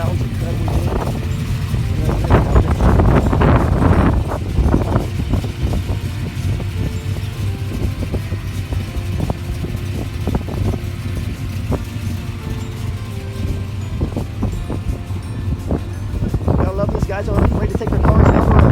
sounds incredibly good. I love these guys are ready to take their cars down the road.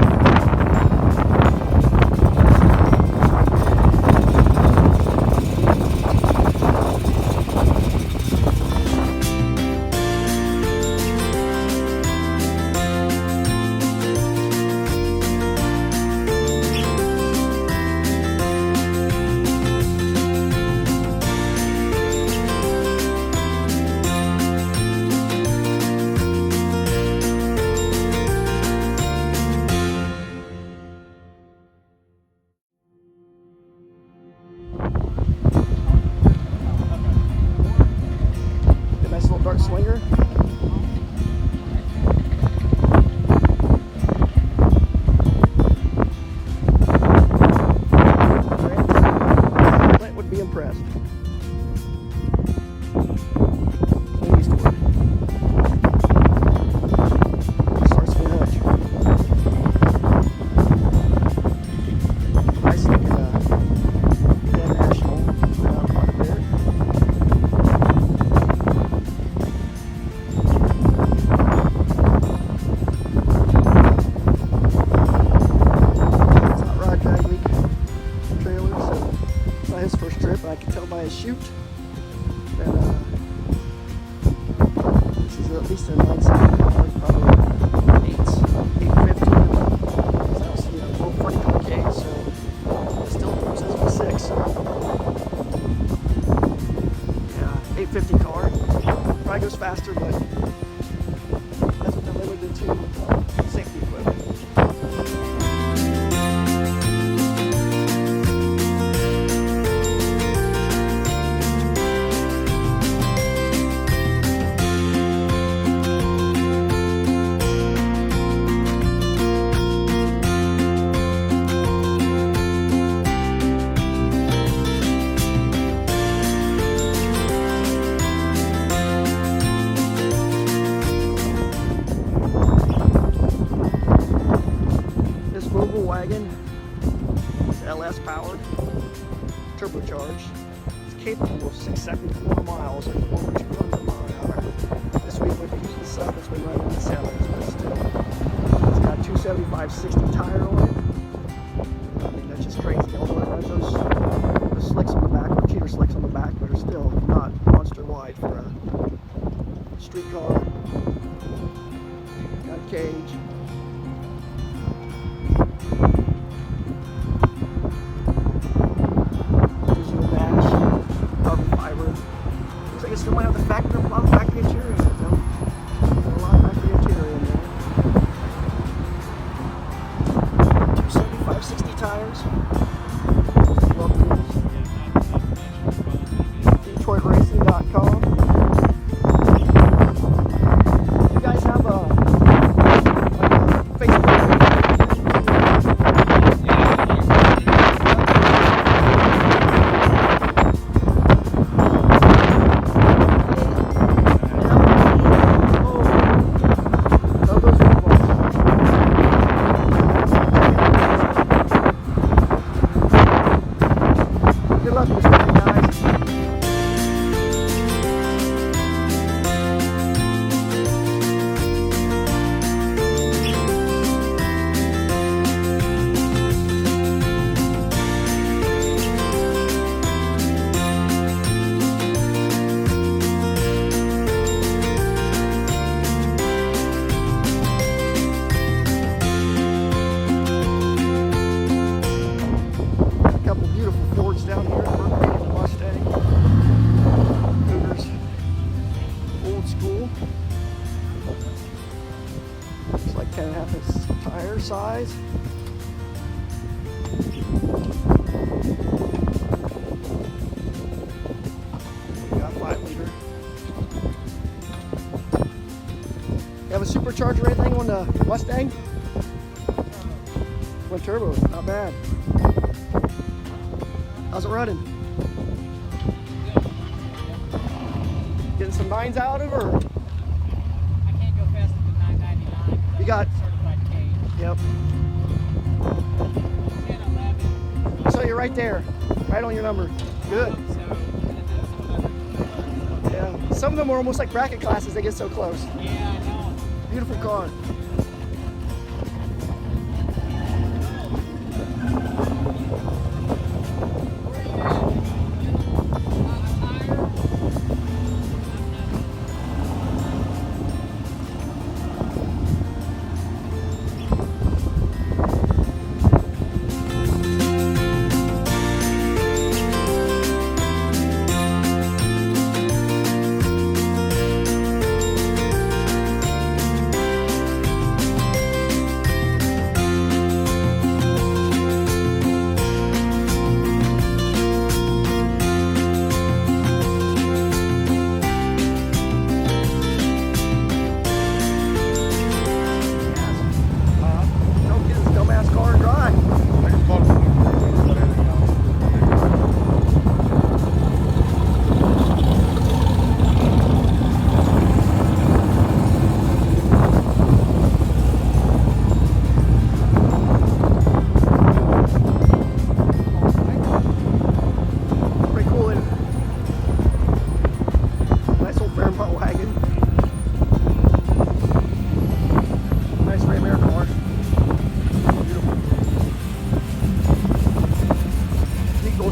Dark swinger. Clint would be impressed. Clint Eastwood. Starsky and Hutch. Nice looking National quite a bit. His first trip, I can tell by his chute that this is at least a 970 car, probably 850. So it's, you know, 40K, so it still says V6. Yeah, 850 car. Probably goes faster, but that's what they're limited to with safety equipment. Wagon is LS powered, turbocharged. It's capable of 674 miles at over 200 mph. This week with the heat and stuff, it's been running in the 7s, but still. It's got 275/60 tire on it. I mean, that's just crazy. Although it runs those slicks on the back, or cheater slicks on the back, but are still not monster wide for a street car. Got a cage. It still might have a lot of factory interior in it, though. There's a lot of factory interior in there. 275/60 tires. DetroitRacing.com. You guys have a Facebook page? Good luck with this one, guys. Down here, Mercury and Mustang. Cougars, old school. Looks like 10.5 tire size. We got 5-liter. You have a supercharger or anything on the Mustang? Twin turbo, not bad. How's it running? Getting some 9s out of it, or? I can't go got, yep. So you're right there, right on your number. Good. Yeah, some of them are almost like bracket classes. They get so close. Yeah, I know. Beautiful car.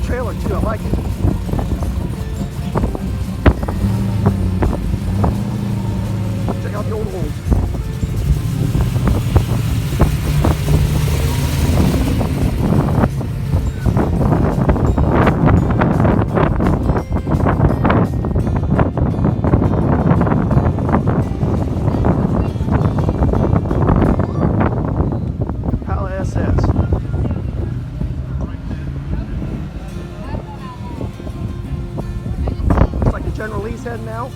Trailer too, I like it. Check out the old holes. General Lee's heading out.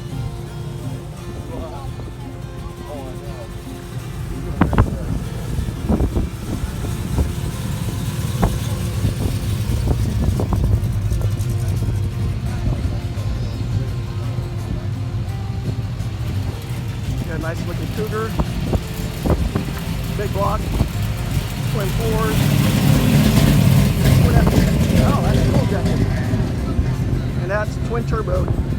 Got a nice looking Cougar. Big block. Twin fours. Oh, that's a cool jacket. And that's twin turbo.